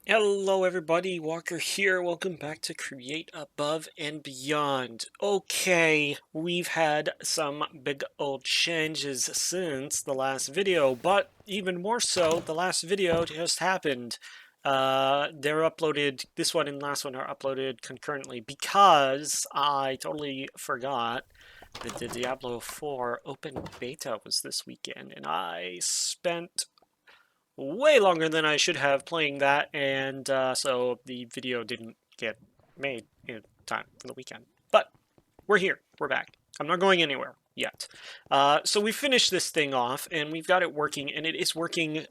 Hello everybody, Walker here. Welcome back to Create Above and Beyond. Okay, we've had some big old changes since the last video, but even more so, the last video just happened. They're uploaded, this one and last one are uploaded concurrently because I totally forgot that the Diablo 4 open beta was this weekend, and I spent way longer than I should have playing that, and so the video didn't get made in time for the weekend. But we're here. We're back. I'm not going anywhere yet. So we finished this thing off, and we've got it working, and it is working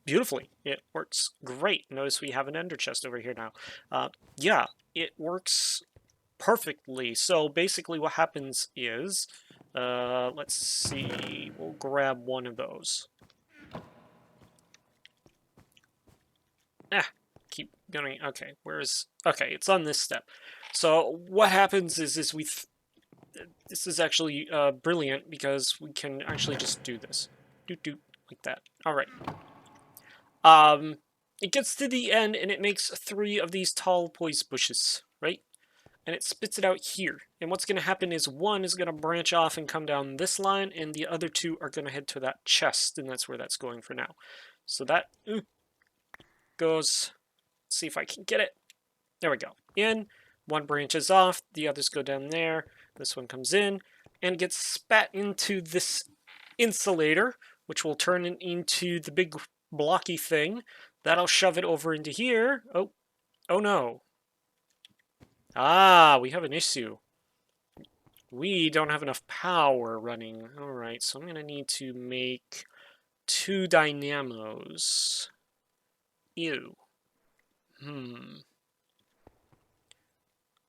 beautifully. It works great. Notice we have an ender chest over here now. Yeah, it works perfectly. So basically what happens is, let's see, we'll grab one of those. Keep going. Okay, where's... Okay, it's on this step. So what happens is this is actually brilliant because we can actually just do this. Doot doot, like that. Alright. It gets to the end and it makes 3 of these tall poise bushes, right? And it spits it out here. And what's going to happen is one is going to branch off and come down this line, and the other 2 are going to head to that chest, and that's where that's going for now. So that goes... see if I can get it. There we go. In, one branches off, the others go down there. This one comes in and gets spat into this insulator, which will turn it into the big blocky thing. That'll shove it over into here. Oh no. Ah, we have an issue. We don't have enough power running. Alright, so I'm going to need to make 2 dynamos. Ew.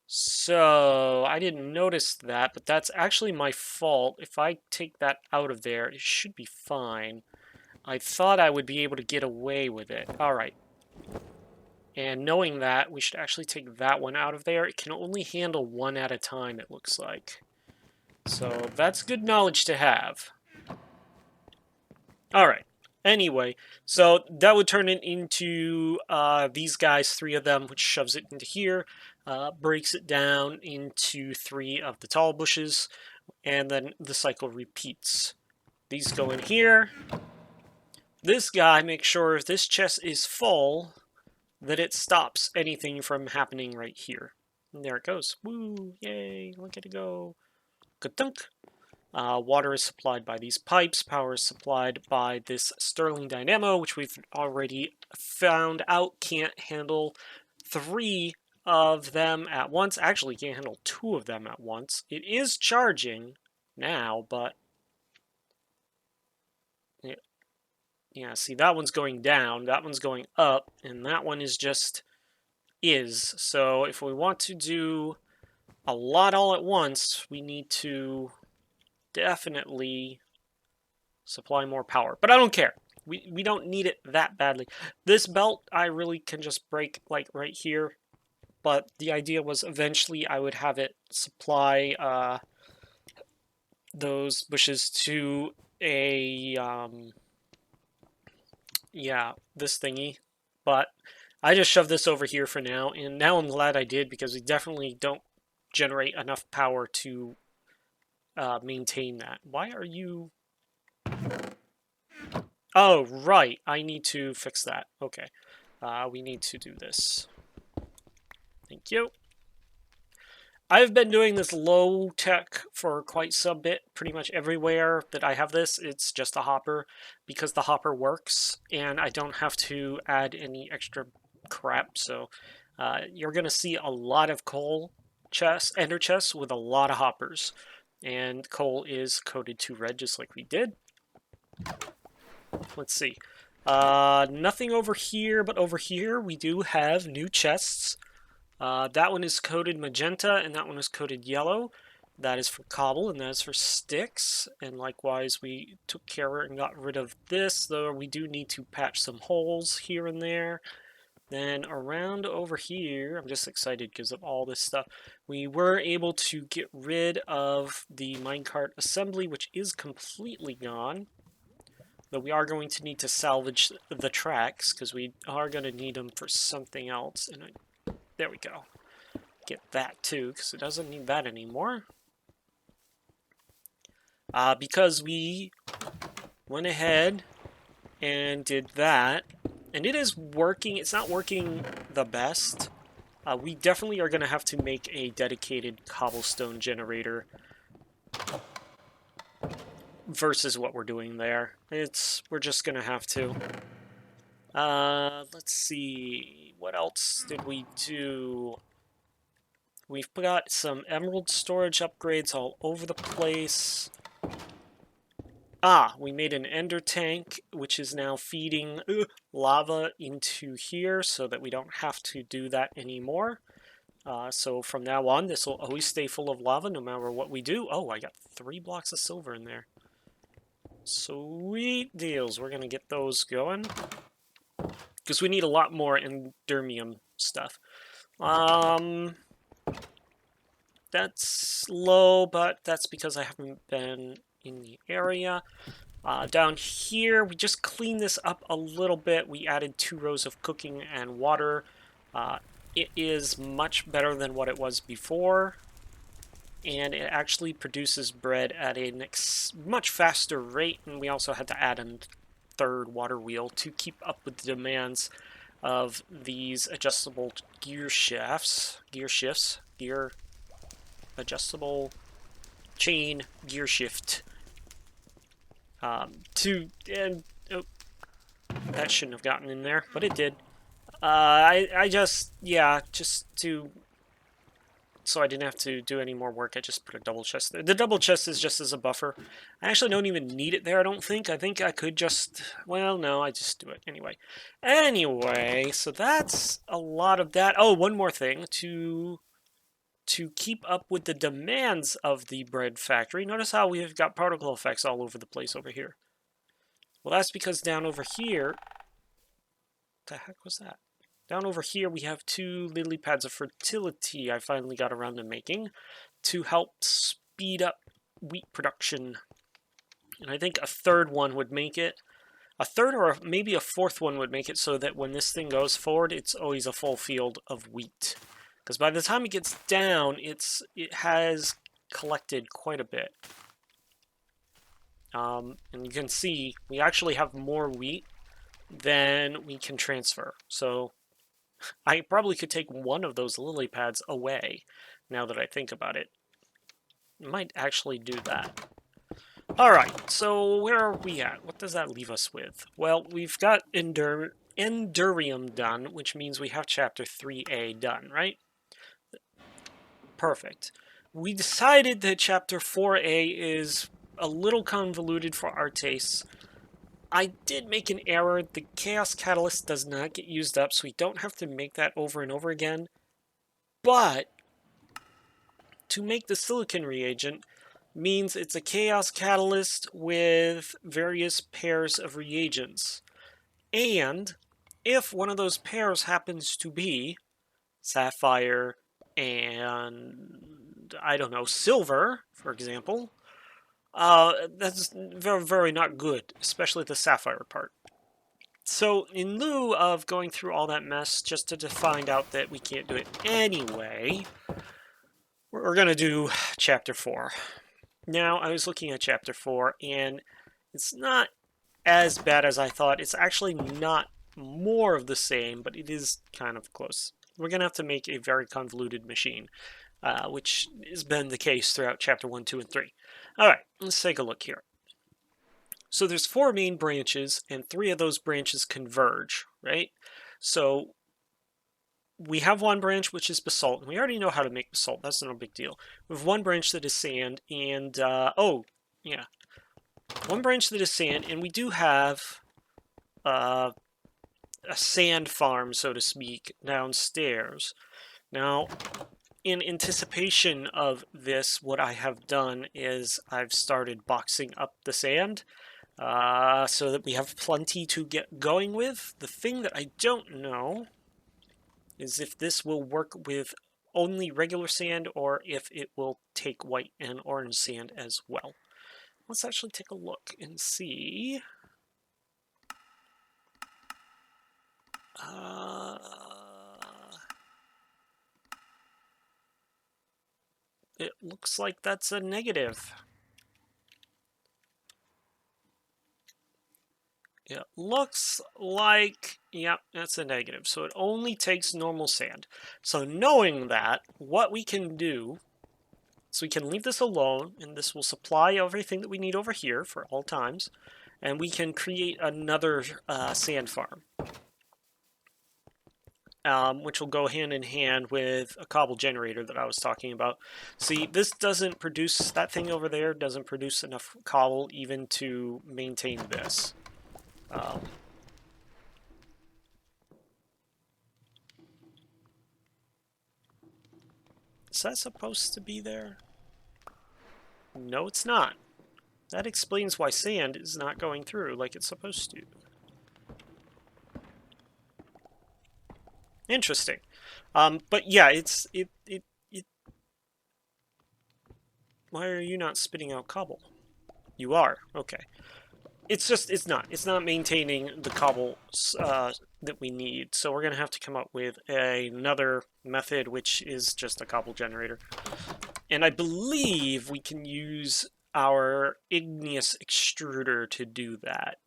So, I didn't notice that, but that's actually my fault. If I take that out of there, it should be fine. I thought I would be able to get away with it. Alright. And knowing that, we should actually take that one out of there. It can only handle 1 at a time, it looks like. So, that's good knowledge to have. Alright. Anyway, so that would turn it into these guys, 3 of them, which shoves it into here. Breaks it down into 3 of the tall bushes, and then the cycle repeats. These go in here. This guy makes sure if this chest is full, that it stops anything from happening right here. And there it goes. Woo! Yay! Look at it go. Ka-dunk! Water is supplied by these pipes. Power is supplied by this Stirling Dynamo, which we've already found out can't handle 3 of them at once. Actually, can't handle 2 of them at once. It is charging now, but... yeah, see, that one's going down, that one's going up, and that one is just... is. So if we want to do a lot all at once, we need to definitely supply more power. But I don't care. We don't need it that badly. This belt, I really can just break, like, right here. But the idea was eventually I would have it supply those bushes to a, yeah, this thingy. But I just shoved this over here for now, and now I'm glad I did because we definitely don't generate enough power to maintain that. Why are you... oh, right. I need to fix that. Okay. We need to do this. Thank you. I've been doing this low tech for quite some bit. Pretty much everywhere that I have this, it's just a hopper because the hopper works and I don't have to add any extra crap. So you're going to see a lot of coal chests, ender chests with a lot of hoppers. And coal is coded to red just like we did. Let's see. Nothing over here, but over here we do have new chests. That one is coded magenta, and that one is coded yellow. That is for cobble, and that is for sticks. And likewise, we took care and got rid of this, though we do need to patch some holes here and there. Then around over here, I'm just excited because of all this stuff. We were able to get rid of the minecart assembly, which is completely gone. Though we are going to need to salvage the tracks, because we are going to need them for something else. And there we go. Get that too, because it doesn't need that anymore. Because we went ahead and did that, and it is working. It's not working the best. We definitely are going to have to make a dedicated cobblestone generator versus what we're doing there. We're just going to have to. Let's see. What else did we do? We've got some emerald storage upgrades all over the place. We made an ender tank, which is now feeding lava into here so that we don't have to do that anymore. So from now on, this will always stay full of lava no matter what we do. Oh, I got 3 blocks of silver in there. Sweet deals. We're going to get those going. Because we need a lot more endermium stuff. That's low, but that's because I haven't been in the area. Down here, we just cleaned this up a little bit. We added 2 rows of cooking and water. It is much better than what it was before, and it actually produces bread at a much faster rate, and we also had to add a 3rd water wheel to keep up with the demands of these adjustable gear adjustable chain gear shift. That shouldn't have gotten in there, but it did. So I didn't have to do any more work, I just put a double chest there. The double chest is just as a buffer. I actually don't even need it there, I don't think. I think I could just, well, no, I just do it anyway. Anyway, so that's a lot of that. Oh, one more thing. To keep up with the demands of the bread factory, notice how we've got particle effects all over the place over here. Well, that's because down over here, what the heck was that? Down over here, we have 2 lily pads of fertility I finally got around to making to help speed up wheat production. And I think a 3rd one would make it. A 3rd or maybe a 4th one would make it so that when this thing goes forward, it's always a full field of wheat. Because by the time it gets down, it has collected quite a bit. And you can see we actually have more wheat than we can transfer. So I probably could take one of those lily pads away, now that I think about it. I might actually do that. Alright, so where are we at? What does that leave us with? Well, we've got Endurium done, which means we have Chapter 3A done, right? Perfect. We decided that Chapter 4A is a little convoluted for our tastes. I did make an error. The Chaos Catalyst does not get used up, so we don't have to make that over and over again. But to make the silicon reagent means it's a Chaos Catalyst with various pairs of reagents. And if one of those pairs happens to be sapphire and, I don't know, silver, for example, that's very, very not good, especially the sapphire part. So in lieu of going through all that mess just to find out that we can't do it anyway, we're going to do Chapter 4. Now, I was looking at Chapter 4, and it's not as bad as I thought. It's actually not more of the same, but it is kind of close. We're going to have to make a very convoluted machine, which has been the case throughout Chapter 1, 2, and 3. Alright, let's take a look here. So there's 4 main branches, and 3 of those branches converge, right? So we have one branch, which is basalt, and we already know how to make basalt. That's no big deal. We have one branch that is sand, and, one branch that is sand, and we do have a sand farm, so to speak, downstairs. Now, in anticipation of this, what I have done is I've started boxing up the sand so that we have plenty to get going with. The thing that I don't know is if this will work with only regular sand or if it will take white and orange sand as well. Let's actually take a look and see. it looks like that's a negative. It looks like, yep, that's a negative. So it only takes normal sand. So knowing that, what we can do is we can leave this alone, and this will supply everything that we need over here for all times. And we can create another sand farm, which will go hand in hand with a cobble generator that I was talking about. See, this doesn't produce, that thing over there doesn't produce enough cobble even to maintain this. Is that supposed to be there? No, it's not. That explains why sand is not going through like it's supposed to. Interesting. But yeah, it. Why are you not spitting out cobble? You are. Okay. It's not maintaining the cobble that we need. So we're going to have to come up with another method, which is just a cobble generator. And I believe we can use our igneous extruder to do that.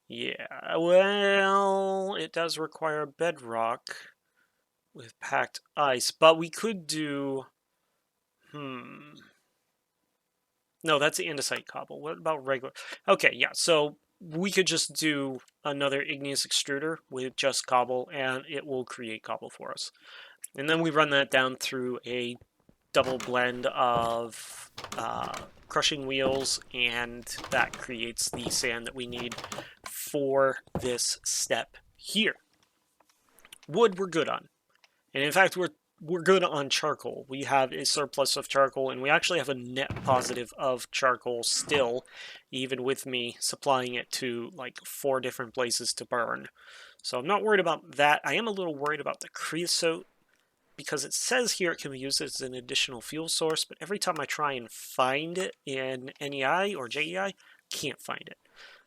Yeah, well, it does require bedrock with packed ice, but we could do... No, that's the andesite cobble. What about regular? Okay, yeah, so we could just do another igneous extruder with just cobble, and it will create cobble for us. And then we run that down through a double blend of crushing wheels, and that creates the sand that we need for this step here. Wood we're good on. And in fact, we're good on charcoal. We have a surplus of charcoal, and we actually have a net positive of charcoal still, even with me supplying it to like 4 different places to burn. So I'm not worried about that. I am a little worried about the creosote, because it says here it can be used as an additional fuel source, but every time I try and find it in NEI or JEI, can't find it.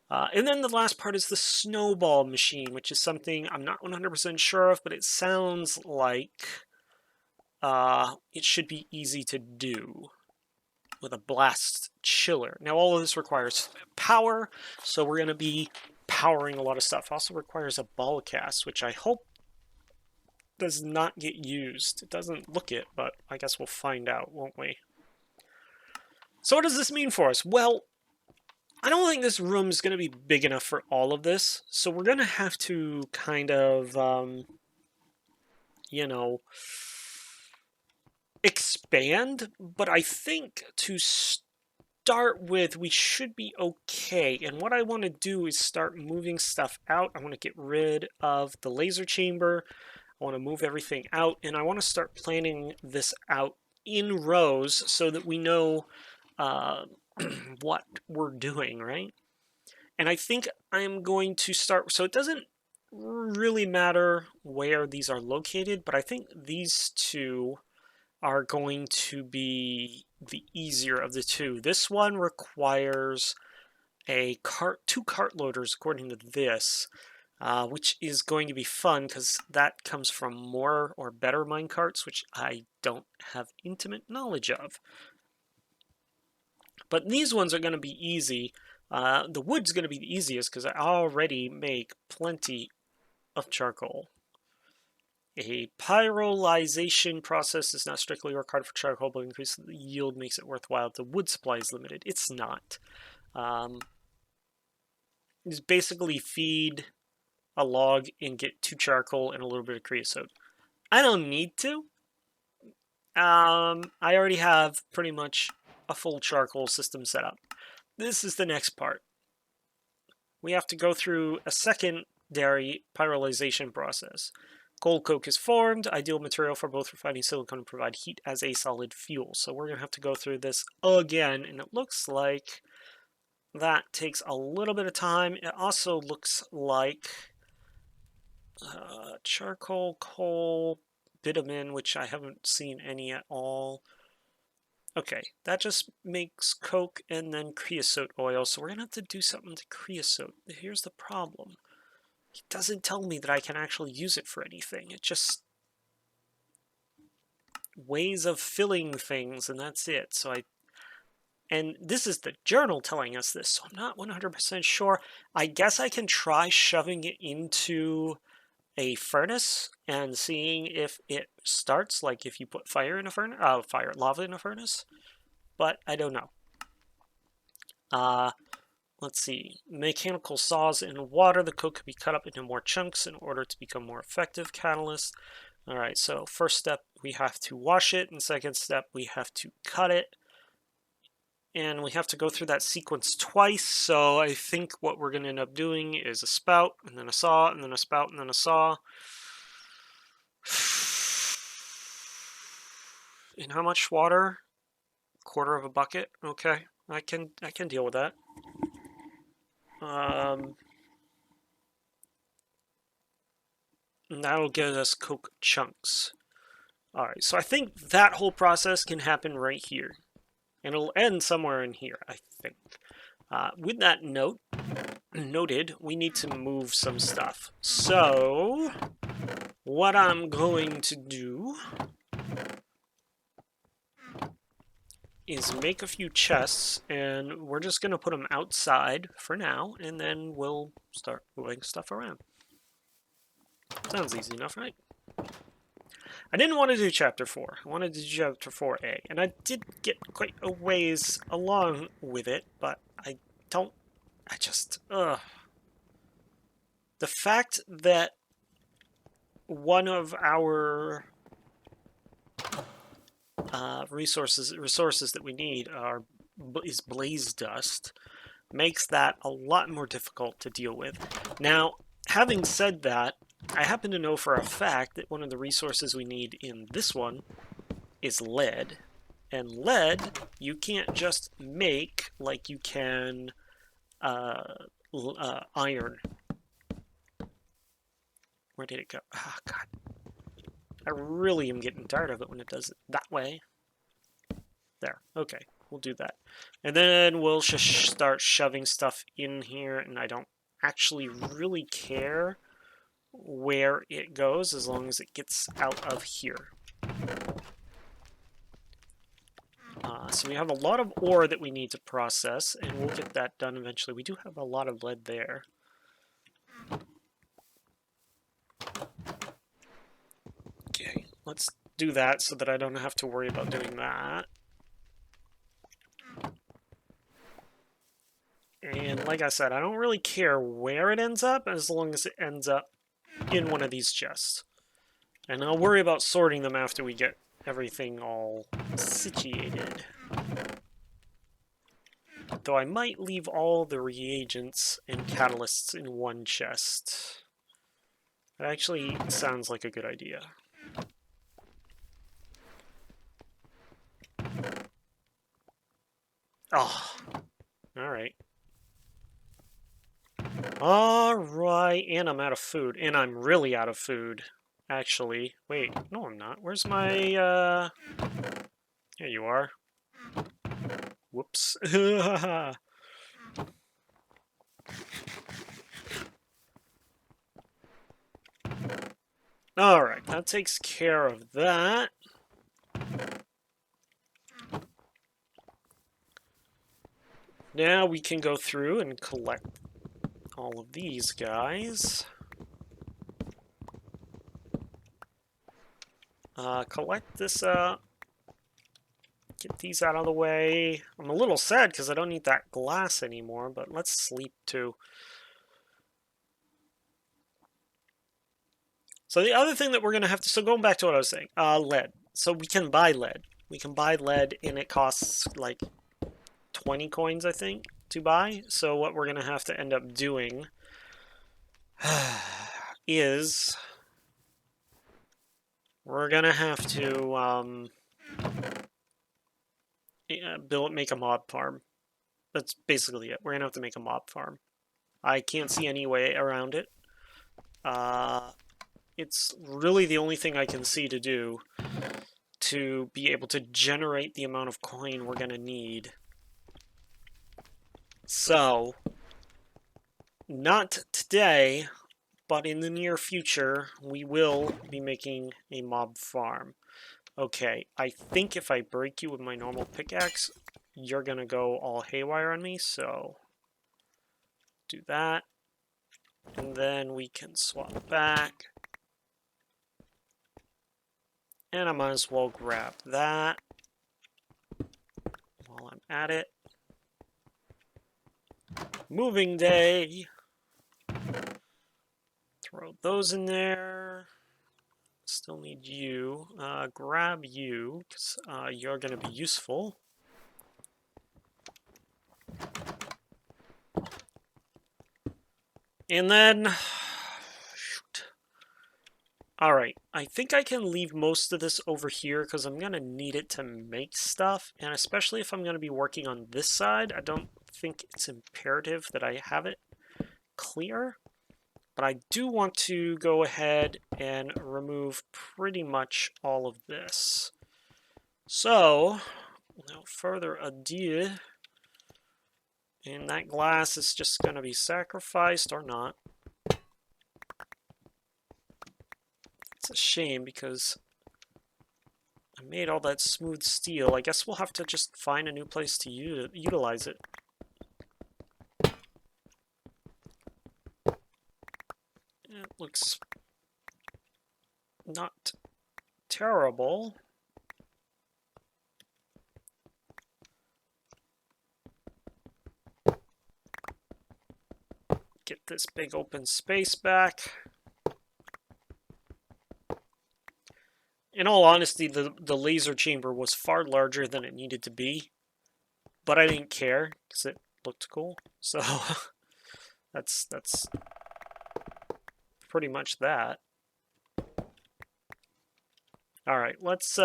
And then the last part is the snowball machine, which is something I'm not 100% sure of, but it sounds like it should be easy to do with a blast chiller. Now, all of this requires power, so we're going to be powering a lot of stuff. Also requires a ball cast, which I hope does not get used. It doesn't look it, but I guess we'll find out, won't we? So what does this mean for us? Well, I don't think this room is going to be big enough for all of this, so we're going to have to kind of, you know, expand, but I think to start with, we should be okay. And what I want to do is start moving stuff out. I want to get rid of the laser chamber. I want to move everything out, and I want to start planning this out in rows so that we know what we're doing, right? And I think I'm going to start, so it doesn't really matter where these are located, but I think these two are going to be the easier of the two. This one requires a two cart loaders according to this, which is going to be fun because that comes from more or better mine carts, which I don't have intimate knowledge of. But these ones are going to be easy. The wood's going to be the easiest because I already make plenty of charcoal. A pyrolization process is not strictly required for charcoal, but increasing the yield makes it worthwhile if the wood supply is limited. It's not. Just basically feed a log and get 2 charcoal and a little bit of creosote. I don't need to. I already have pretty much a full charcoal system set up. This is the next part. We have to go through a secondary pyrolization process. Coal coke is formed, ideal material for both refining silicon and provide heat as a solid fuel. So we're going to have to go through this again, and it looks like that takes a little bit of time. It also looks like charcoal, coal, bitumen, which I haven't seen any at all. Okay, that just makes coke and then creosote oil, so we're going to have to do something to creosote. Here's the problem. It doesn't tell me that I can actually use it for anything. It just ways of filling things, and that's it. And this is the journal telling us this, so I'm not 100% sure. I guess I can try shoving it into a furnace and seeing if it starts, like if you put fire in a furnace, lava in a furnace, but I don't know. Let's see. Mechanical saws in water. The coke could be cut up into more chunks in order to become more effective catalyst. All right, so first step, we have to wash it, and second step, we have to cut it. And we have to go through that sequence twice, so I think what we're going to end up doing is a spout, and then a saw, and then a spout, and then a saw. In how much water? Quarter of a bucket? Okay, I can deal with that. And that'll get us coke chunks. Alright, so I think that whole process can happen right here. And it'll end somewhere in here, I think. With that noted, we need to move some stuff. So, what I'm going to do is make a few chests, and we're just going to put them outside for now, and then we'll start moving stuff around. Sounds easy enough, right? I didn't want to do Chapter 4. I wanted to do Chapter 4A, and I did get quite a ways along with it, but the fact that one of our resources that we need is blaze dust makes that a lot more difficult to deal with. Now, having said that, I happen to know for a fact that one of the resources we need in this one is lead. And lead, you can't just make like you can iron. Where did it go? Oh, God. I really am getting tired of it when it does it that way. There. Okay. We'll do that. And then we'll start shoving stuff in here, and I don't actually really care where it goes as long as it gets out of here. So we have a lot of ore that we need to process, and we'll get that done eventually. We do have a lot of lead there. Okay, let's do that so that I don't have to worry about doing that. And like I said, I don't really care where it ends up as long as it ends up in one of these chests. And I'll worry about sorting them after we get everything all situated. Though I might leave all the reagents and catalysts in one chest. That actually sounds like a good idea. Oh, alright. Alright, and I'm out of food. And I'm really out of food, actually. Wait, no I'm not. Where's my, Here you are. Whoops. Alright, that takes care of that. Now we can go through and collect all of these guys. Collect this, get these out of the way. I'm a little sad because I don't need that glass anymore, but let's sleep too. So the other thing that we're going to have to, so going back to what I was saying, lead. So we can buy lead. We can buy lead, and it costs like 20 coins, I think, to buy. So what we're going to have to end up doing is we're going to have to make a mob farm. That's basically it. We're going to have to make a mob farm. I can't see any way around it. It's really the only thing I can see to do to be able to generate the amount of coin we're going to need. So, not today, but in the near future, we will be making a mob farm. Okay, I think if I break you with my normal pickaxe, you're gonna go all haywire on me, so do that. And then we can swap back. And I might as well grab that while I'm at it. Moving day. Throw those in there. Still need you. Grab you, because you're going to be useful. And then... shoot. Alright, I think I can leave most of this over here because I'm going to need it to make stuff. And especially if I'm going to be working on this side, I don't think it's imperative that I have it clear. But I do want to go ahead and remove pretty much all of this. So, without further ado, and that glass is just going to be sacrificed or not. It's a shame because I made all that smooth steel. I guess we'll have to just find a new place to utilize it. It looks not terrible. Get this big open space back. In all honesty, the laser chamber was far larger than it needed to be, but I didn't care because it looked cool. So that's pretty much that. All right, let's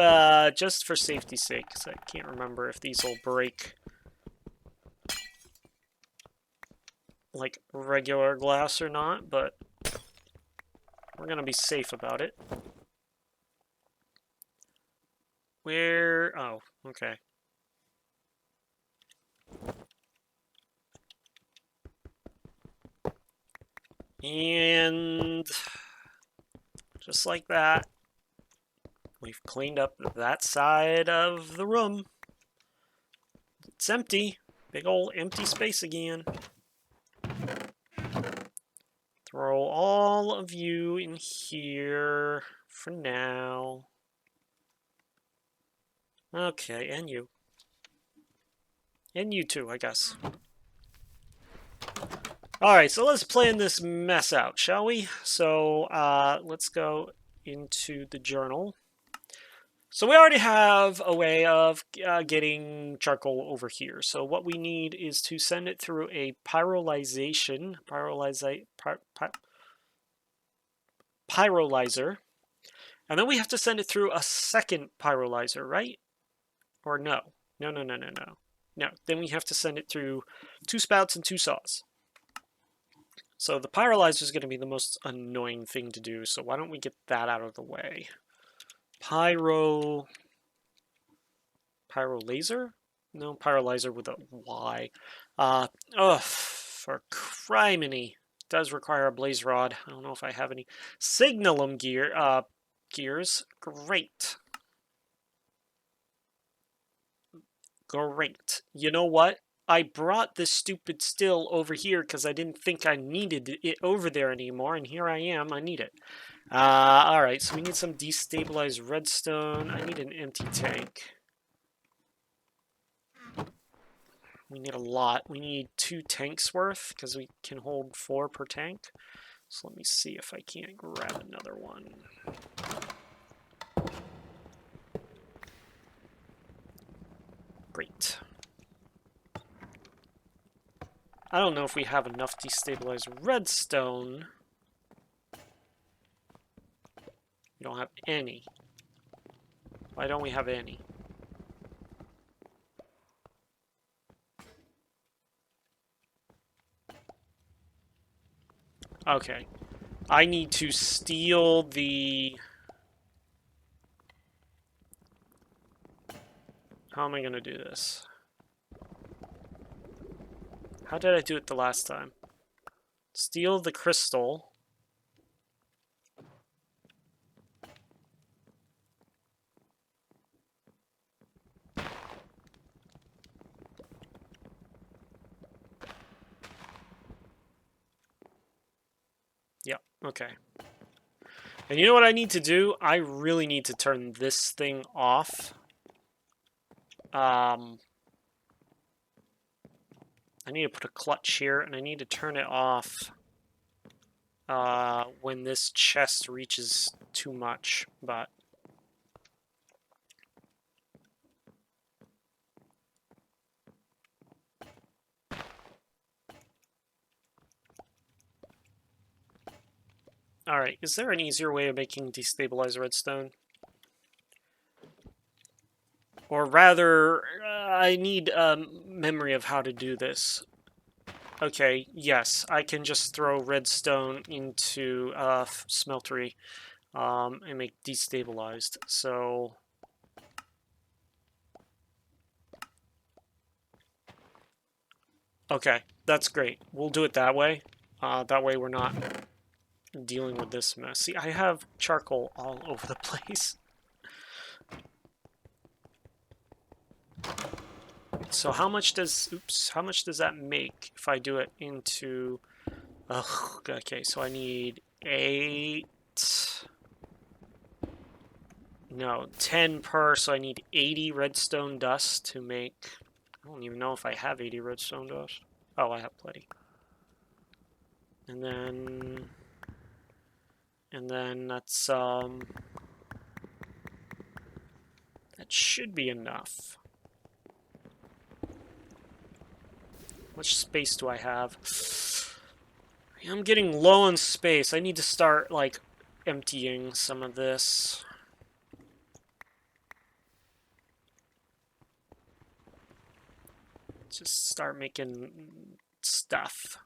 just for safety's sake, because I can't remember if these will break like regular glass or not, but we're gonna be safe about it. Where? Oh, okay. And just like that, we've cleaned up that side of the room. It's empty. Big old empty space again. Throw all of you in here for now. Okay, and you. And you too, I guess. Alright, so let's plan this mess out, shall we? So, let's go into the journal. So we already have a way of getting charcoal over here. So what we need is to send it through a pyrolyzer. And then we have to send it through a second pyrolyzer, right? Or no? No. No, then we have to send it through 2 spouts and 2 saws. So the pyrolyzer is going to be the most annoying thing to do, so why don't we get that out of the way? Pyrolyzer? No, pyrolyzer with a Y. For criminy. It does require a blaze rod. I don't know if I have any. Signalum gears. Great. Great. You know what? I brought this stupid still over here because I didn't think I needed it over there anymore, and here I am. I need it. Alright, so we need some destabilized redstone. I need an empty tank. We need a lot. We need 2 tanks worth because we can hold 4 per tank. So let me see if I can't grab another one. Great. I don't know if we have enough destabilized redstone. We don't have any. Why don't we have any? Okay. I need to steal the... How am I going to do this? How did I do it the last time? Steal the crystal. Okay. And you know what I need to do? I really need to turn this thing off. I need to put a clutch here, and I need to turn it off when this chest reaches too much, but... Alright, is there an easier way of making destabilized redstone? Or rather, I need memory of how to do this. Okay, yes, I can just throw redstone into smeltery and make destabilized. So... Okay, that's great. We'll do it that way. That way we're not dealing with this mess. See, I have charcoal all over the place. So how much does that make if I do it into... Ugh, okay, so I need 8... No, 10 per, so I need 80 redstone dust to make... I don't even know if I have 80 redstone dust. Oh, I have plenty. And then that's, that should be enough. How much space do I have? I'm getting low on space. I need to start, like, emptying some of this. Just start making stuff.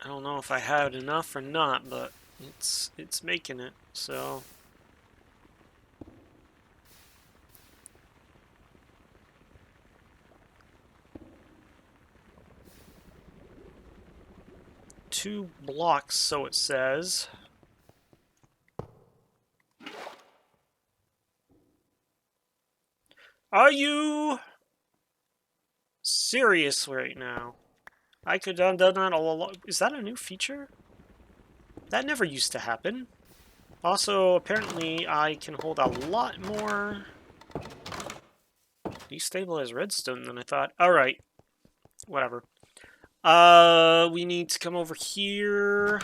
I don't know if I had enough or not, but it's making it, so... Two blocks, so it says. Are you serious right now? I could have done that all along. Is that a new feature? That never used to happen. Also, apparently, I can hold a lot more destabilized redstone than I thought. Alright. Whatever. We need to come over here.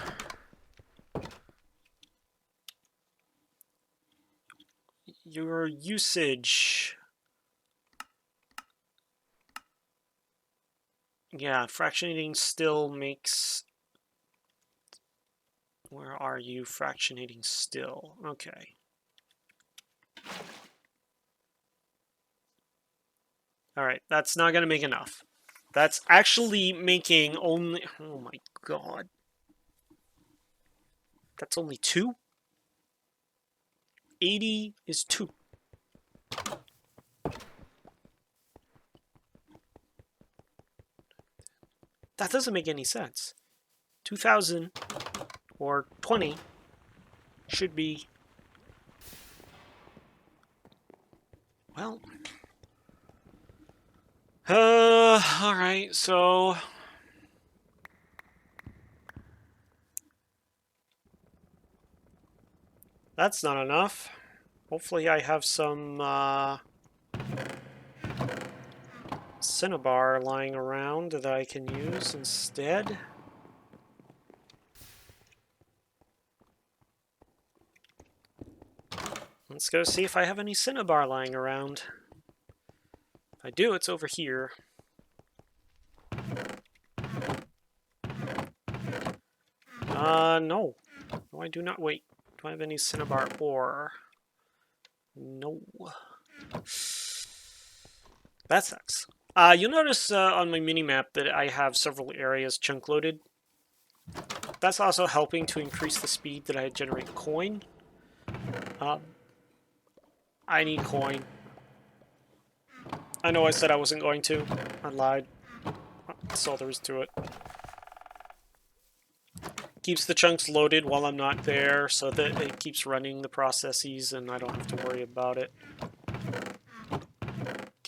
Your usage. Yeah, fractionating still makes... Where are you? Fractionating still. Okay. Alright, that's not going to make enough. That's actually making only... Oh my god. That's only 2? 80 is 2. That doesn't make any sense. 2,000 or 20 should be... Well... alright, so... That's not enough. Hopefully I have some, cinnabar lying around that I can use instead. Let's go see if I have any cinnabar lying around. If I do, it's over here. No. No, I do not. Wait. Do I have any cinnabar ore? No. That sucks. You'll notice on my minimap that I have several areas chunk loaded. That's also helping to increase the speed that I generate coin. I need coin. I know I said I wasn't going to. I lied. That's all there is to it. Keeps the chunks loaded while I'm not there, so that it keeps running the processes and I don't have to worry about it.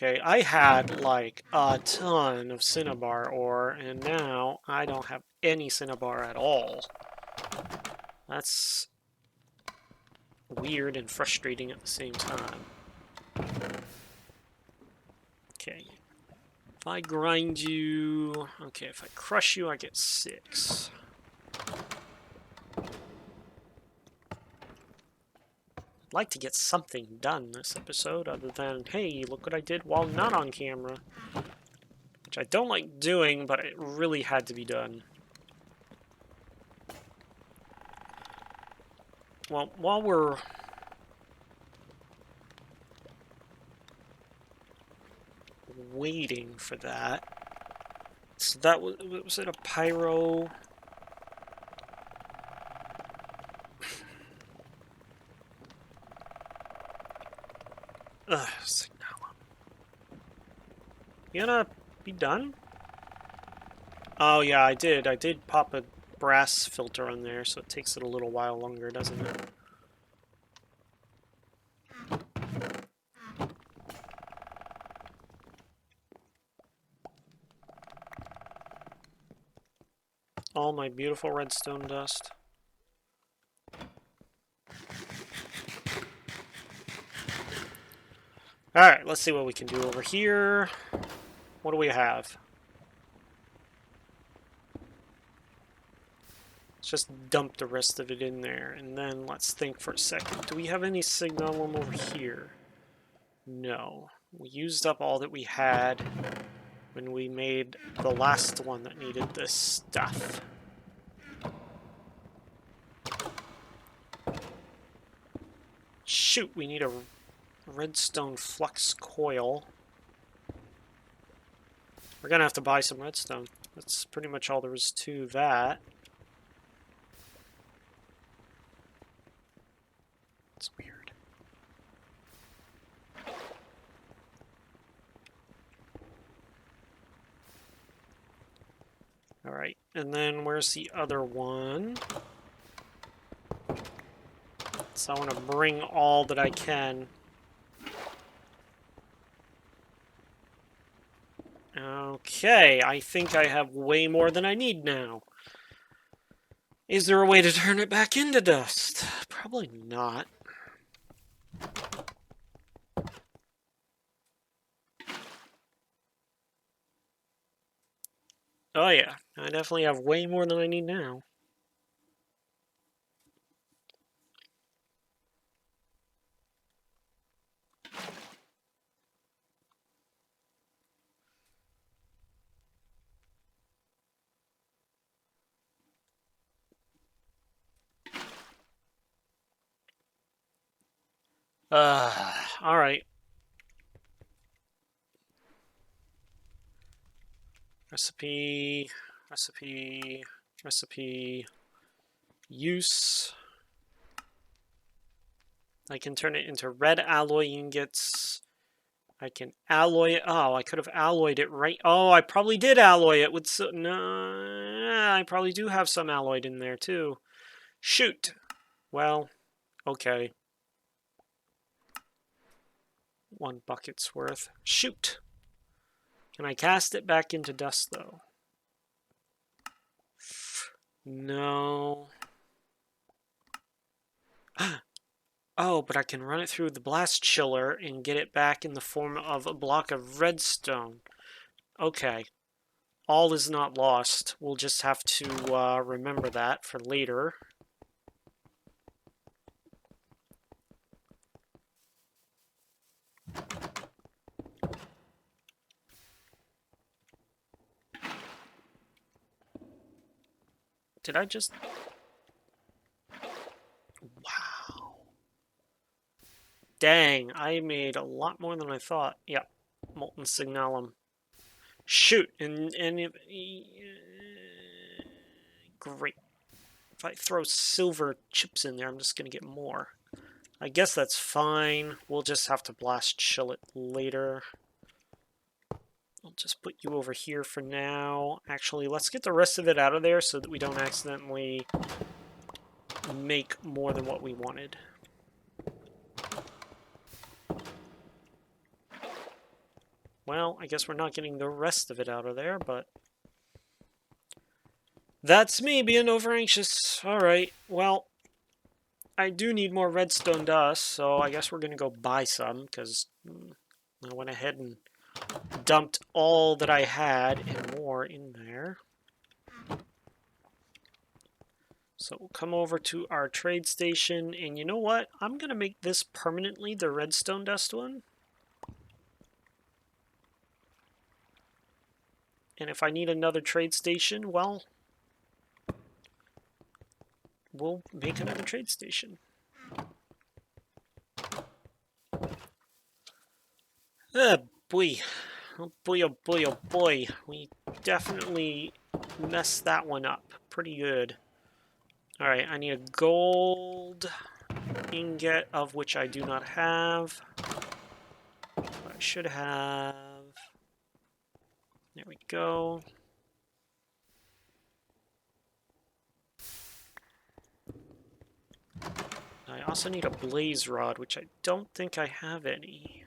Okay, I had like a ton of cinnabar ore, and now I don't have any cinnabar at all. That's weird and frustrating at the same time. Okay. If I grind you... Okay, if I crush you, I get 6. I'd like to get something done this episode other than, hey, look what I did while not on camera. Which I don't like doing, but it really had to be done. Well, while we're... waiting for that... So that was it a pyro... Ugh, Signalum. You gonna be done? Oh yeah, I did. I did pop a brass filter on there, so it takes it a little while longer, doesn't it? All my beautiful redstone dust. Alright, let's see what we can do over here. What do we have? Let's just dump the rest of it in there, and then let's think for a second. Do we have any signalum over here? No. We used up all that we had when we made the last one that needed this stuff. Shoot, we need a redstone flux coil. We're gonna have to buy some redstone. That's pretty much all there is to that. It's weird. Alright, and then where's the other one? So I want to bring all that I can. Okay, I think I have way more than I need now. Is there a way to turn it back into dust? Probably not. Oh yeah, I definitely have way more than I need now. Alright. Recipe, recipe, recipe, use. I can turn it into red alloy ingots. I can alloy it. Oh, I could have alloyed it right. Oh, I probably did alloy it with some... No, I probably do have some alloyed in there too. Shoot. Well, okay. 1 bucket's worth. Shoot. Can I cast it back into dust though? No. Oh, but I can run it through the blast chiller and get it back in the form of a block of redstone. Okay. All is not lost. We'll just have to remember that for later. Did I just... Wow. Dang, I made a lot more than I thought. Yep, molten signalum. Shoot, and great. If I throw silver chips in there, I'm just gonna get more. I guess that's fine. We'll just have to blast chill it later. I'll just put you over here for now. Actually, let's get the rest of it out of there so that we don't accidentally make more than what we wanted. Well, I guess we're not getting the rest of it out of there, but... That's me being over-anxious. Alright, well... I do need more redstone dust, so I guess we're gonna go buy some, because I went ahead and dumped all that I had and more in there. So we'll come over to our trade station, and you know what? I'm gonna make this permanently the redstone dust one. And if I need another trade station, well, we'll make another trade station. Ah, boy. Oh boy, oh boy, oh boy. We definitely messed that one up pretty good. Alright, I need a gold ingot, of which I do not have. But I should have. There we go. I also need a blaze rod, which I don't think I have any.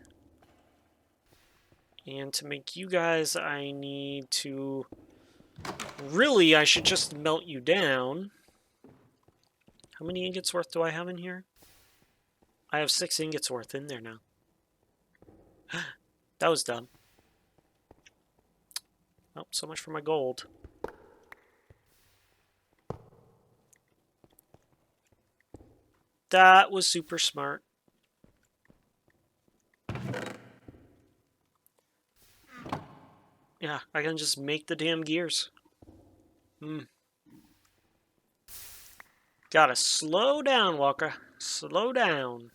And to make you guys, I need to... Really, I should just melt you down. How many ingots worth do I have in here? I have 6 ingots worth in there now. That was dumb. Oh, so much for my gold. That was super smart. Yeah, I can just make the damn gears. Gotta slow down, Walker. Slow down.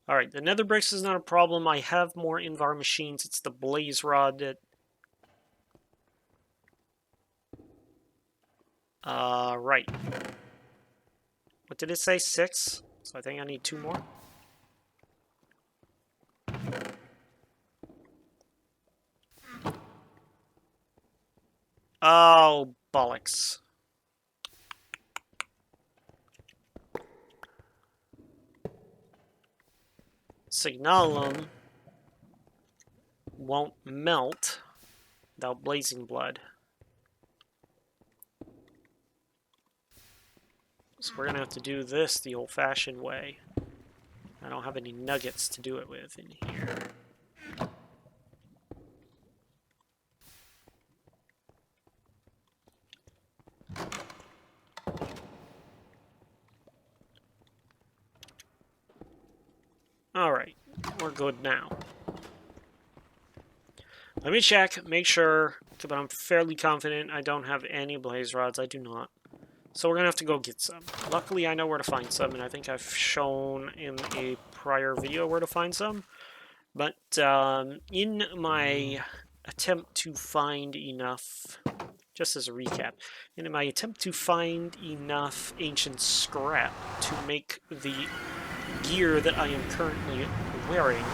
Alright, the nether bricks is not a problem. I have more Invar machines. It's the blaze rod that... right. What did it say? 6? So I think I need 2 more. Oh, bollocks. Signalum won't melt without blazing blood. So we're going to have to do this the old-fashioned way. I don't have any nuggets to do it with in here. Alright, we're good now. Let me check, make sure, but I'm fairly confident I don't have any blaze rods. I do not. So we're going to have to go get some. Luckily, I know where to find some, and I think I've shown in a prior video where to find some. But in my attempt to find enough, just as a recap, in my attempt to find enough ancient scrap to make the gear that I am currently wearing,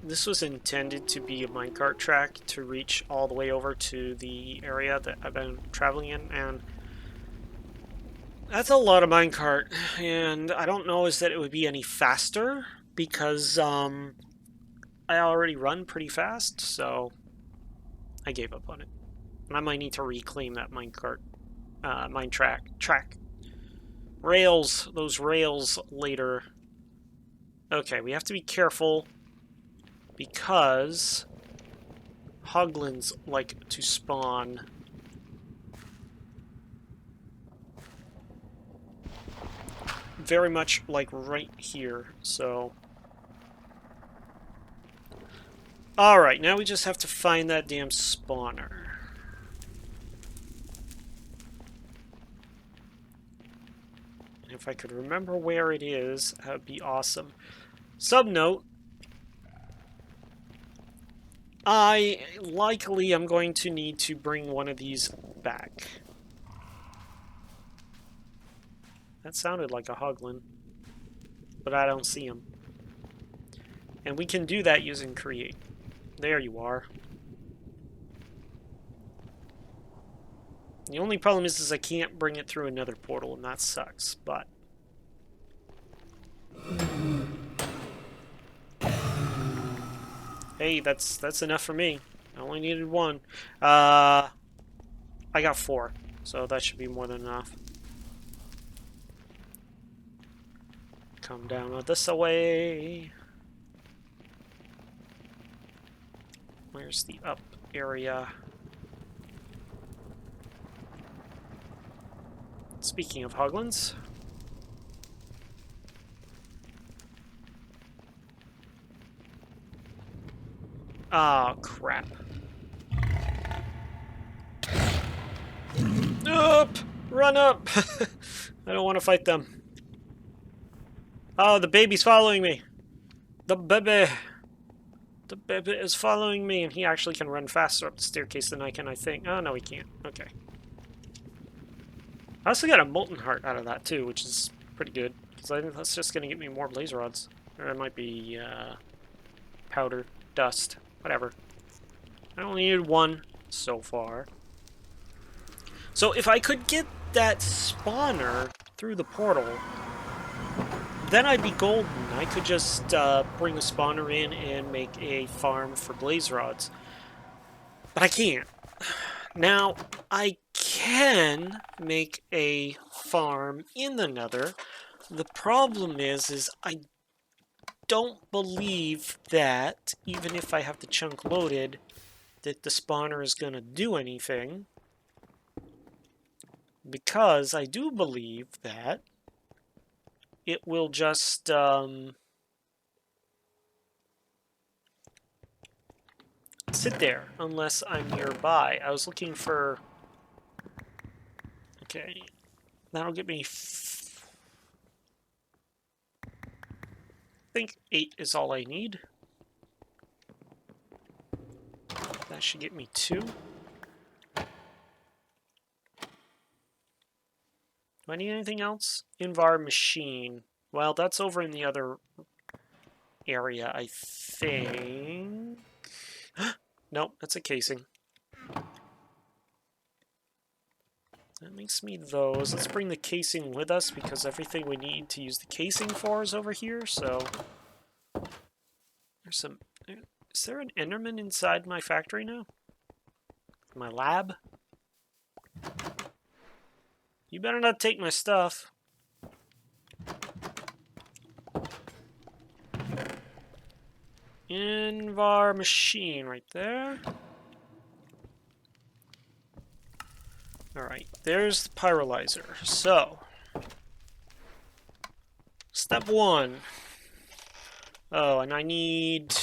this was intended to be a minecart track to reach all the way over to the area that I've been traveling in, and that's a lot of minecart, and I don't know is that it would be any faster, because I already run pretty fast, so I gave up on it. And I might need to reclaim that minecart, track. Rails, those rails later. Okay, we have to be careful, because hoglins like to spawn very much like right here, so... Alright, now we just have to find that damn spawner. And if I could remember where it is, that would be awesome. Subnote, I likely am going to need to bring one of these back. That sounded like a hoglin, but I don't see him. And we can do that using create. There you are. The only problem is I can't bring it through another portal, and that sucks, but... Hey, that's enough for me. I only needed one. I got 4, so that should be more than enough. Come down this away. Where's the up area? Speaking of Hoglins. Ah, oh, crap. Up! Run up! I don't want to fight them. Oh, the baby's following me. The baby. The baby is following me, and he actually can run faster up the staircase than I can, I think. Oh, no, he can't. Okay. I also got a Molten Heart out of that, too, which is pretty good. Because I think that's just going to get me more Blaze Rods. Or it might be powder, dust, whatever. I only needed 1 so far. So if I could get that spawner through the portal, then I'd be golden. I could just bring a spawner in and make a farm for Blaze Rods. But I can't. Now, I can make a farm in the Nether. The problem is I don't believe that, even if I have the chunk loaded, that the spawner is going to do anything. Because I do believe that it will just sit there unless I'm nearby. I was looking for... Okay, that'll get me... I think 8 is all I need. That should get me 2. Do I need anything else? Invar machine. Well, that's over in the other area, I think. Nope, that's a casing. That makes me those. Let's bring the casing with us because everything we need to use the casing for is over here, so... There's some... Is there an Enderman inside my factory now? My lab? You better not take my stuff. Invar machine right there. Alright, there's the pyrolyzer. So, step 1. Oh, and I need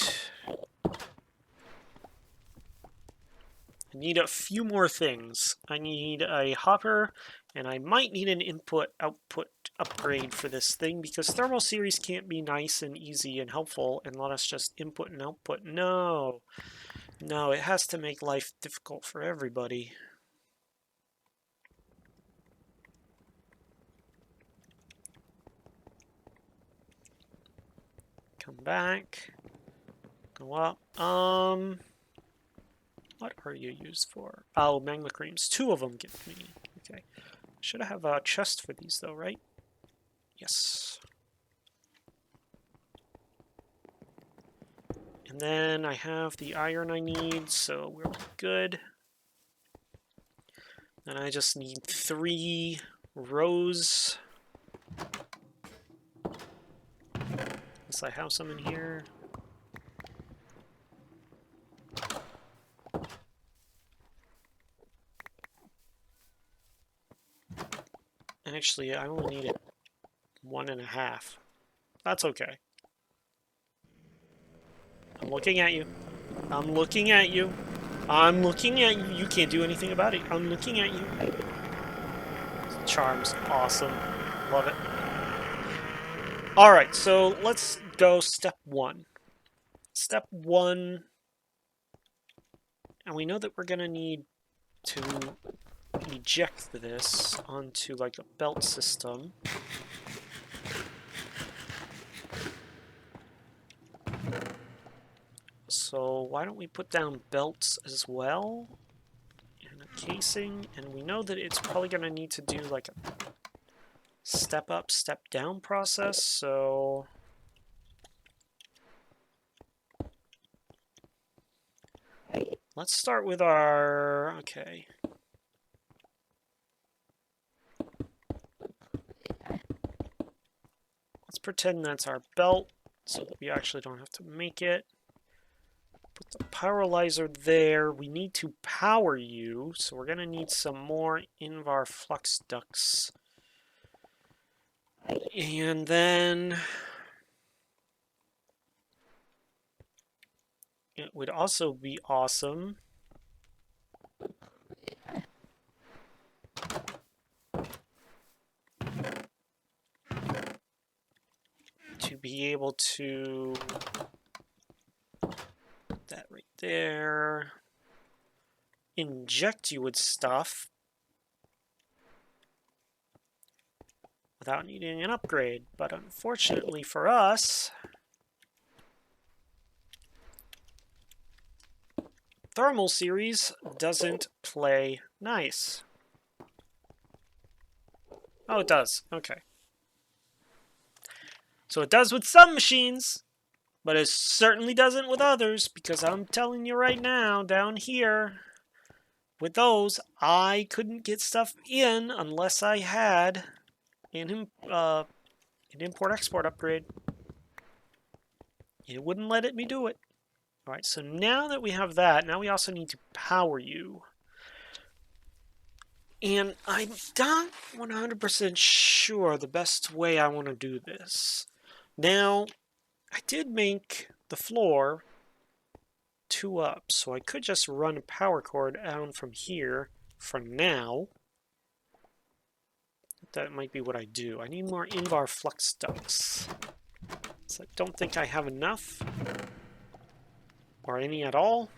a few more things. I need a hopper, and I might need an input-output upgrade for this thing, because Thermal Series can't be nice and easy and helpful and let us just input and output. No. No, it has to make life difficult for everybody. Come back. Go up. What are you used for? Oh, magma creams. 2 of them give me. Okay. Should I have a chest for these, though, right? Yes. And then I have the iron I need, so we're good. Then I just need 3 rows. Unless I have some in here. And actually, I only needed 1.5. That's okay. I'm looking at you. I'm looking at you. I'm looking at you. You can't do anything about it. I'm looking at you. Charm's awesome. Love it. Alright, so let's go step 1. Step 1... And we know that we're going to need to eject this onto like a belt system. So why don't we put down belts as well? And a casing, and we know that it's probably going to need to do like a step up, step down process, so... let's start with our... Okay. Let's pretend that's our belt so that we actually don't have to make it. Put the pyrolyzer there. We need to power you, so we're going to need some more Invar flux ducts. And then it would also be awesome to be able to put that right there, inject you with stuff without needing an upgrade. But unfortunately for us, Thermal Series doesn't play nice. Oh, it does. Okay. So it does with some machines, but it certainly doesn't with others, because I'm telling you right now, down here, with those, I couldn't get stuff in unless I had an import-export upgrade. It wouldn't let me do it. All right, so now that we have that, now we also need to power you. And I'm not 100% sure the best way I want to do this. Now, I did make the floor 2 up, so I could just run a power cord down from here for now. That might be what I do. I need more Invar flux ducts. So I don't think I have enough. Or any at all.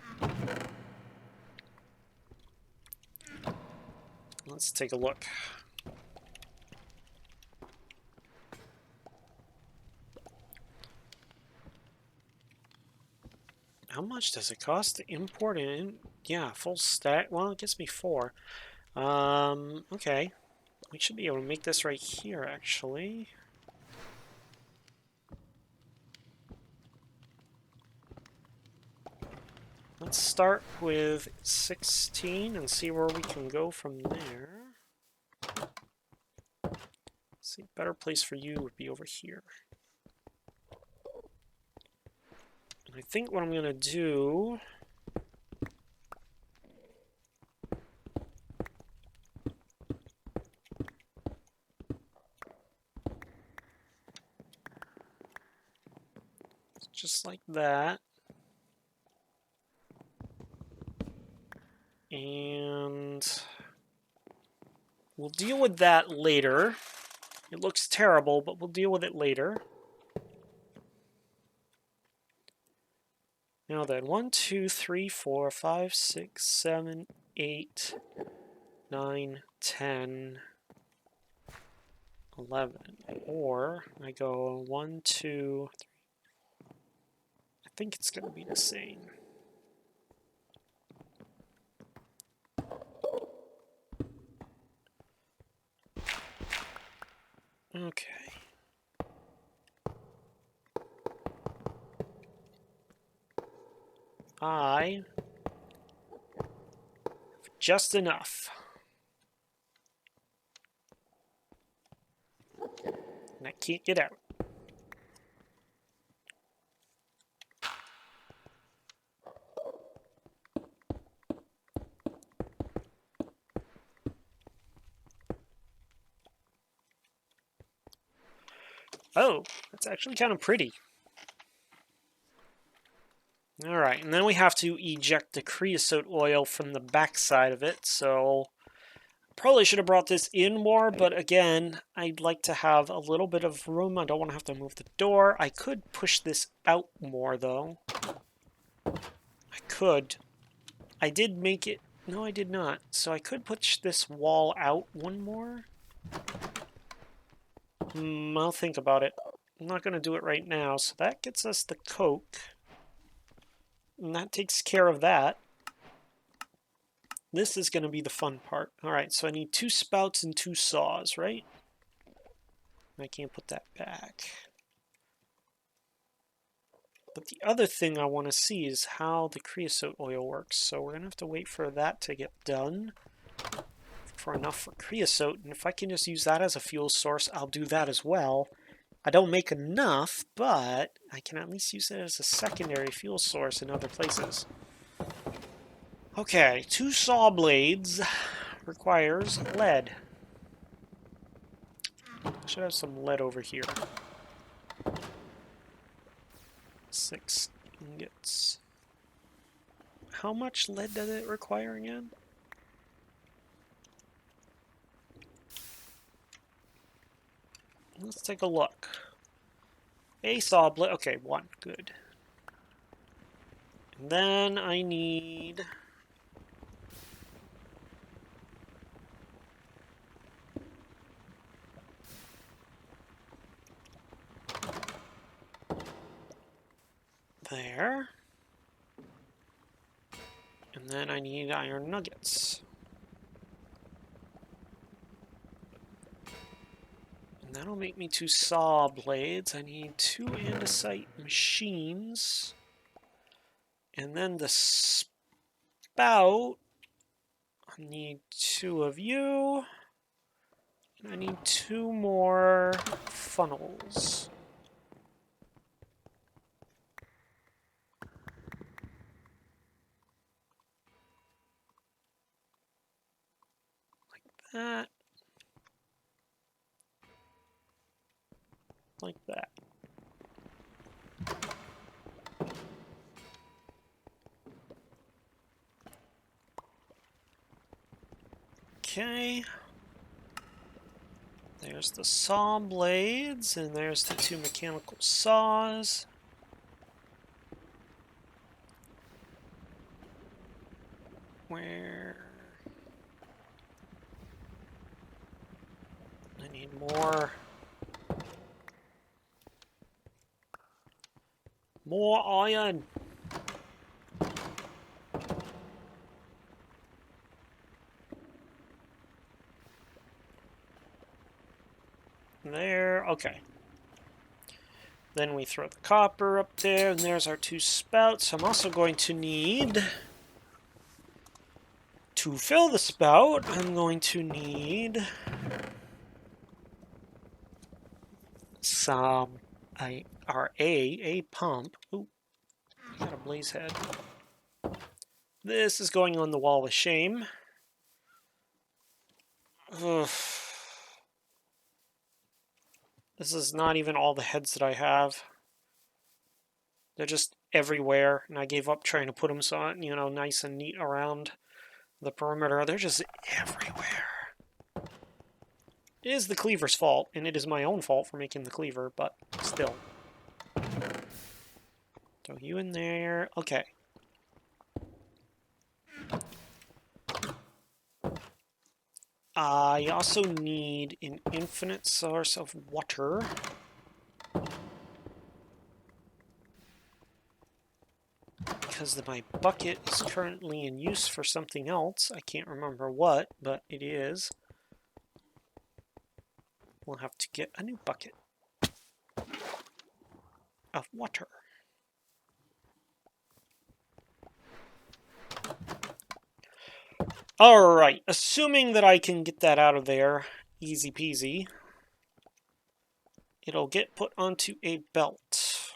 Let's take a look. How much does it cost to import in? Yeah, full stack. Well, it gets me 4. Okay. We should be able to make this right here, actually. Let's start with 16 and see where we can go from there. See, better place for you would be over here. And I think what I'm going to do... just like that. And we'll deal with that later. It looks terrible, but we'll deal with it later. Now then, 1, 2, 3, 4, 5, 6, 7, 8, 9, 10, 11. Or I go 1, 2, 3. I think it's going to be the same. Okay. I have just enough. And I can't get out. Oh, that's actually kind of pretty. Alright, and then we have to eject the creosote oil from the backside of it, so probably should have brought this in more, but again, I'd like to have a little bit of room. I don't want to have to move the door. I could push this out more, though. I could. I did make it... No, I did not. So I could push this wall out one more. I'll think about it. I'm not going to do it right now, so that gets us the coke. And that takes care of that. This is going to be the fun part. Alright, so I need 2 spouts and 2 saws, right? I can't put that back. But the other thing I want to see is how the creosote oil works. So we're going to have to wait for that to get done. For enough for creosote. And if I can just use that as a fuel source, I'll do that as well. I don't make enough, but I can at least use it as a secondary fuel source in other places. Okay, 2 saw blades requires lead. I should have some lead over here. 6 ingots. How much lead does it require again? Let's take a look. A saw blade. Okay, 1. Good. And then I need... there. And then I need iron nuggets. And that'll make me 2 saw blades. I need 2 andesite machines. And then the spout, I need 2 of you. And I need 2 more funnels. That. Like that. Okay. There's the saw blades, and there's the 2 mechanical saws. Where... I need more... more iron! There, okay. Then we throw the copper up there, and there's our 2 spouts. I'm also going to need... to fill the spout, I'm going to need... some... a pump. Ooh, I got a blaze head. This is going on the wall of shame. Ugh. This is not even all the heads that I have. They're just everywhere, and I gave up trying to put them so, you know, nice and neat around the perimeter. They're just everywhere. It is the cleaver's fault, and it is my own fault for making the cleaver, but still. Throw you in there. Okay. I also need an infinite source of water. Because my bucket is currently in use for something else. I can't remember what, but it is. We'll have to get a new bucket of water. Alright, assuming that I can get that out of there, easy peasy, it'll get put onto a belt.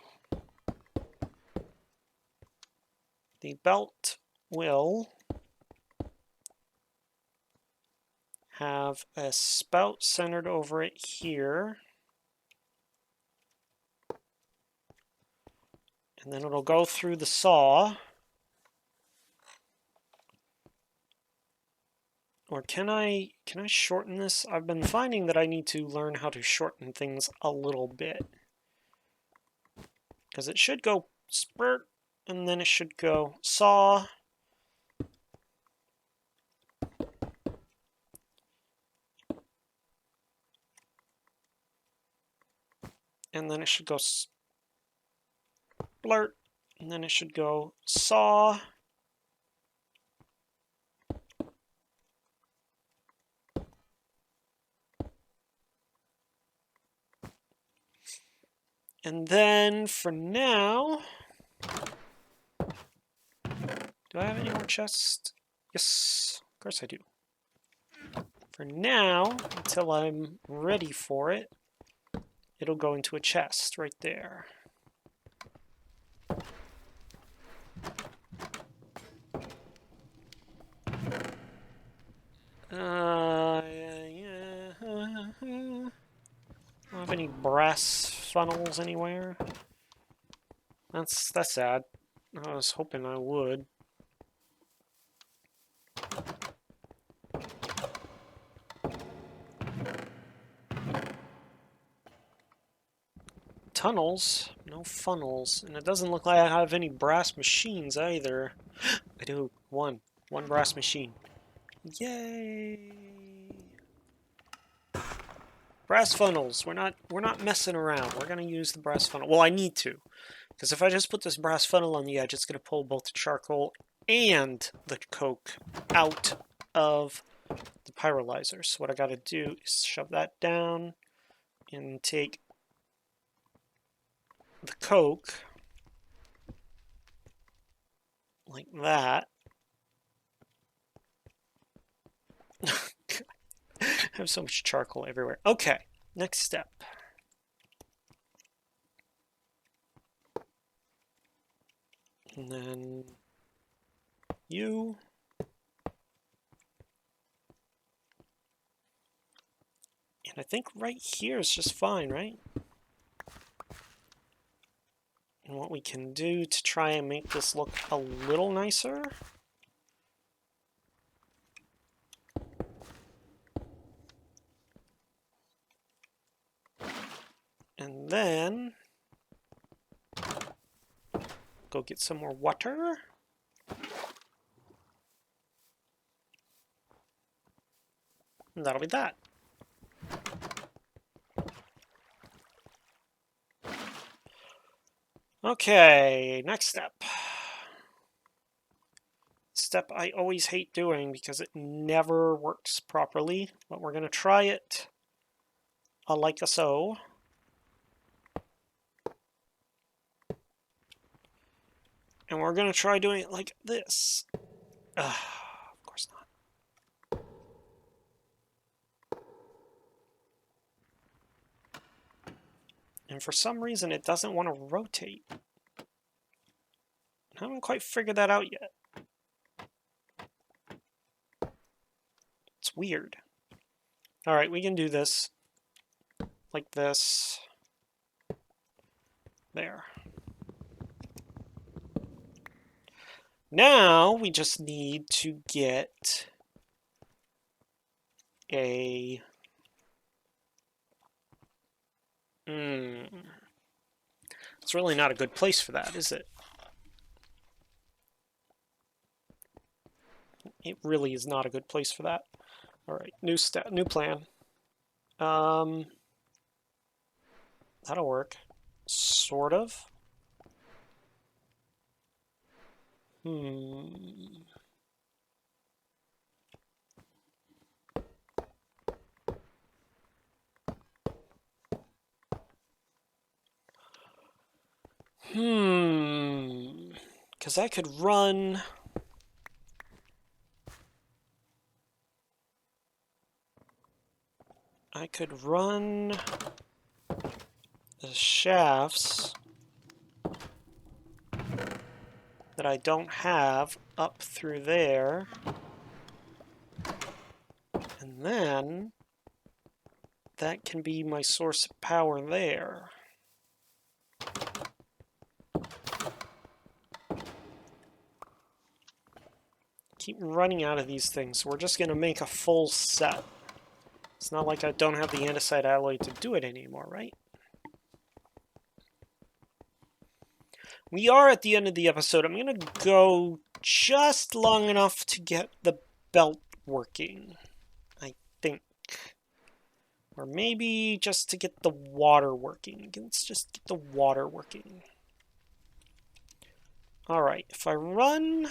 The belt will have a spout centered over it here. And then it'll go through the saw. Or can I shorten this? I've been finding that I need to learn how to shorten things a little bit. Because it should go spurt, and then it should go saw. And then it should go splurt, and then it should go saw. And then for now, Do I have any more chests? Yes, of course I do. For now, until I'm ready for it, it'll go into a chest right there. Yeah. Don't have any brass funnels anywhere. That's sad. I was hoping I would. Tunnels, no funnels, and it doesn't look like I have any brass machines either. I do. One brass machine. Yay! Brass funnels. We're not messing around. We're gonna use the brass funnel. Well, I need to, because if I just put this brass funnel on the edge, it's gonna pull both the charcoal and the coke out of the pyrolyzer. So what I gotta do is shove that down and take the coke like that. I have so much charcoal everywhere. Okay, next step. And then you. And I think right here is just fine, right? And what we can do to try and make this look a little nicer. And then go get some more water. And that'll be that. Okay, next step. Step I always hate doing because it never works properly, but we're going to try it like so. And we're going to try doing it like this. Of course not. And for some reason, it doesn't want to rotate. I haven't quite figured that out yet. It's weird. All right, we can do this like this. There. Now we just need to get a... It's really not a good place for that, is it? It really is not a good place for that. All right, new plan. That'll work. Sort of. Because I could run... the shafts that I don't have up through there. And then that can be my source of power there. Keep running out of these things, so we're just going to make a full set. It's not like I don't have the andesite alloy to do it anymore, right? We are at the end of the episode. I'm going to go just long enough to get the belt working, I think. Or maybe just to get the water working. Let's just get the water working. Alright, if I run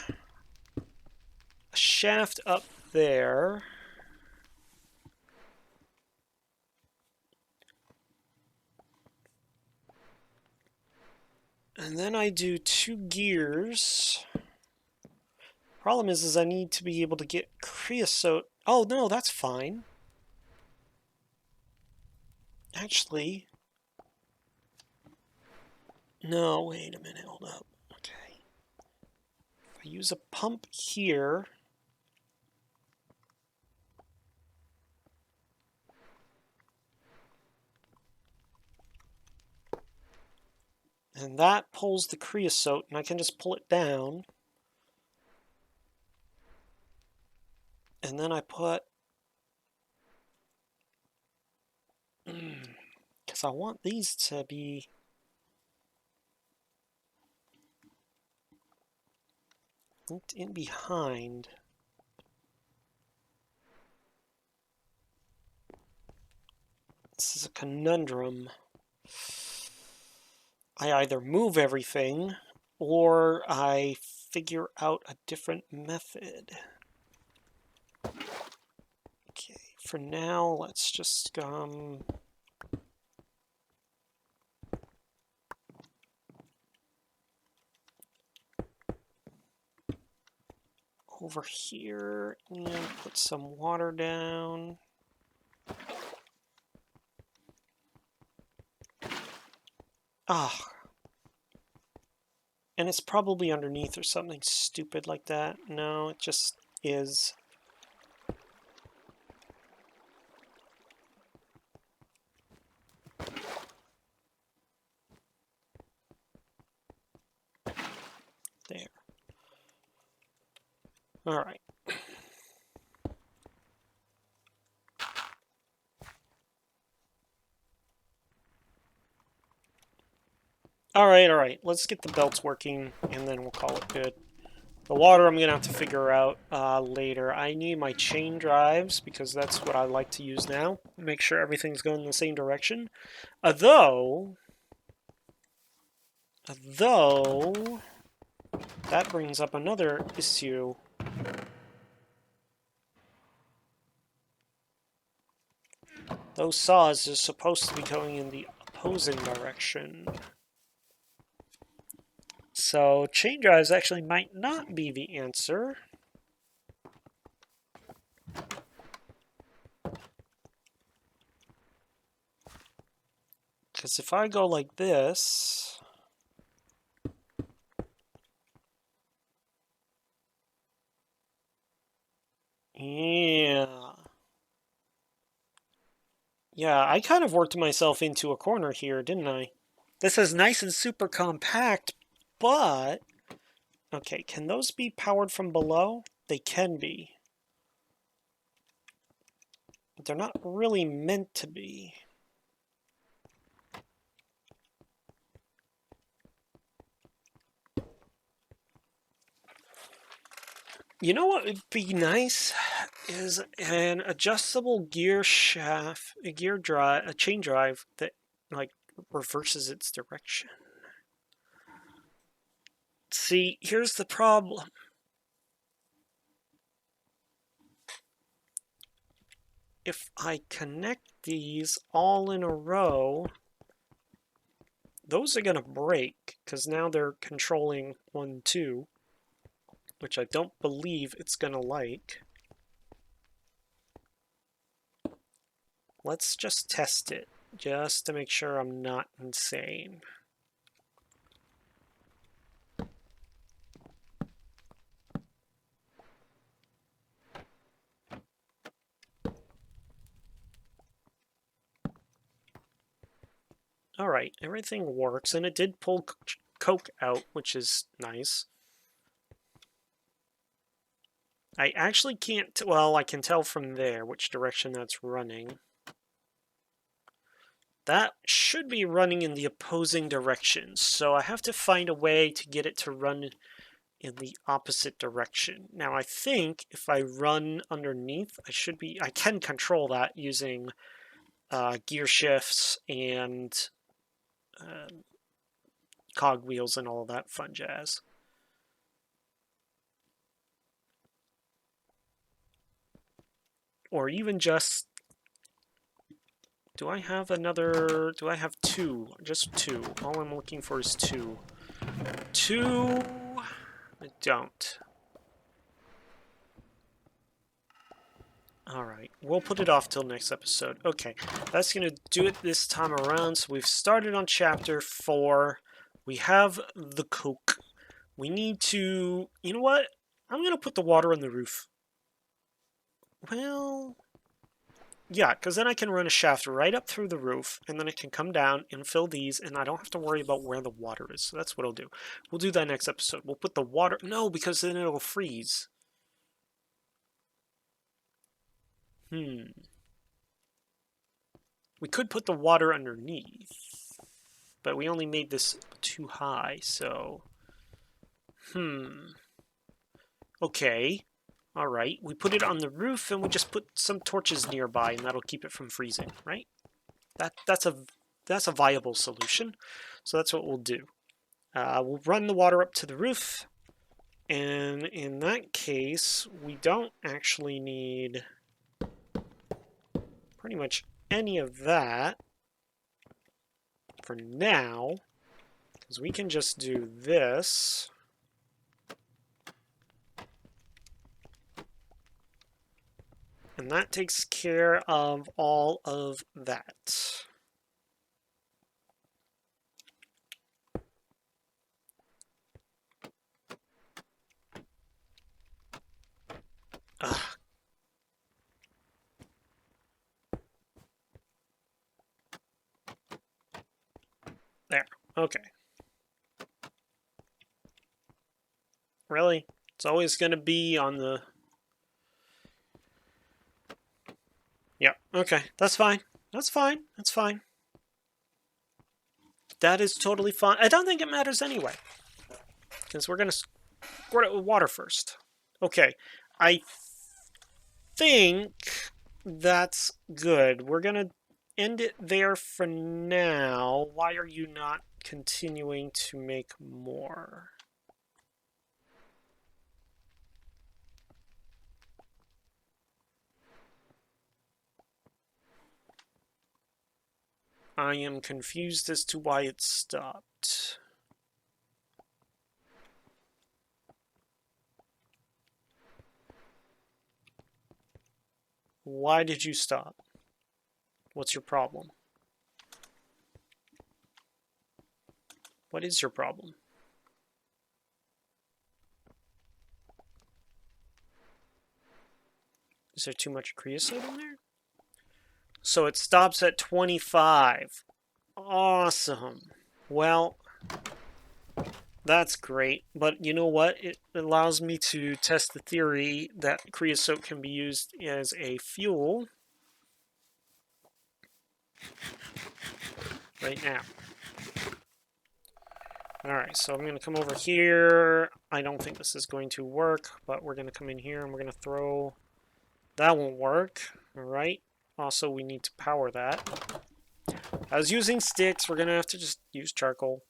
a shaft up there... and then I do 2 gears Problem is I need to be able to get creosote. Oh, no, that's fine. Actually, no, wait a minute, hold up. Okay. If I use a pump here, and that pulls the creosote, and I can just pull it down. And then I put... Because I want these to be... linked in behind. This is a conundrum. I either move everything or I figure out a different method. Okay, for now, let's just over here and put some water down. Ah. And it's probably underneath or something stupid like that. No, it just is. There. All right. All right. Let's get the belts working, and then we'll call it good. The water I'm going to have to figure out later. I need my chain drives, because that's what I like to use now. Make sure everything's going in the same direction. Though, that brings up another issue. Those saws are supposed to be going in the opposing direction. So chain drives actually might not be the answer. Because if I go like this... Yeah, I kind of worked myself into a corner here, didn't I? This is nice and super compact, but... Okay, can those be powered from below? They can be. But they're not really meant to be. You know what would be nice is an adjustable gear shaft, a chain drive that like reverses its direction. See, here's the problem. If I connect these all in a row, those are going to break because now they're controlling 1, 2. Which I don't believe it's gonna like. Let's just test it, just to make sure I'm not insane. Alright, everything works, and it did pull coke out, which is nice. I actually can't, well, I can tell from there which direction that's running. That should be running in the opposing direction, so I have to find a way to get it to run in the opposite direction. Now I think if I run underneath, I can control that using gear shifts and cogwheels and all that fun jazz. Or even just... Do I have 2? Just 2. All I'm looking for is 2. 2... I don't. Alright, we'll put it off till next episode. Okay, that's going to do it this time around. So we've started on chapter 4. We have the coke. We need to... You know what? I'm going to put the water on the roof. Well... Yeah, because then I can run a shaft right up through the roof, and then it can come down and fill these, and I don't have to worry about where the water is. So that's what I'll do. We'll do that next episode. We'll put the water... No, because then it'll freeze. We could put the water underneath, but we only made this too high, so... Okay. Alright, we put it on the roof and we just put some torches nearby and that'll keep it from freezing, right? That's a viable solution. So that's what we'll do. We'll run the water up to the roof, and in that case, we don't actually need pretty much any of that for now, because we can just do this. And that takes care of all of that. Ugh. There. Okay. Really? It's always going to be on the... Yeah, okay. That's fine. That's fine. That's fine. That is totally fine. I don't think it matters anyway. Because we're going to squirt it with water first. Okay. I think that's good. We're going to end it there for now. Why are you not continuing to make more? I am confused as to why it stopped. Why did you stop? What's your problem? What is your problem? Is there too much creosote in there? So it stops at 25. Awesome. Well, that's great. But you know what? It allows me to test the theory that creosote can be used as a fuel right now. Alright, so I'm going to come over here. I don't think this is going to work, but we're going to come in here and we're going to throw... That won't work. Alright. Also, we need to power that. I was using sticks. We're going to have to just use charcoal.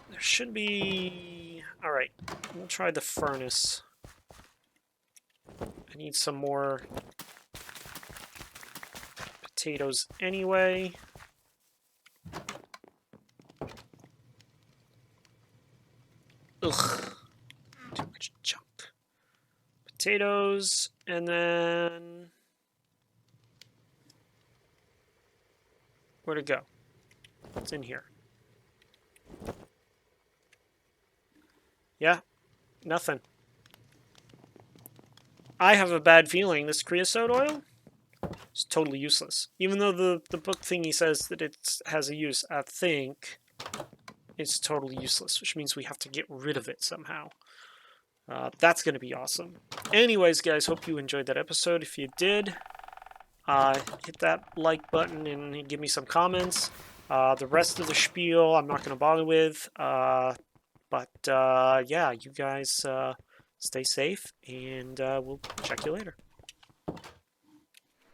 There should be... Alright, we'll try the furnace. I need some more potatoes anyway. Ugh. Too much junk. Potatoes, and then... Where'd it go? What's in here? Yeah, nothing. I have a bad feeling this creosote oil is totally useless. Even though the book thingy says that it has a use, I think it's totally useless, which means we have to get rid of it somehow. That's going to be awesome. Anyways, guys, hope you enjoyed that episode. If you did, hit that like button and give me some comments. The rest of the spiel I'm not going to bother with. But yeah, you guys stay safe, and we'll check you later.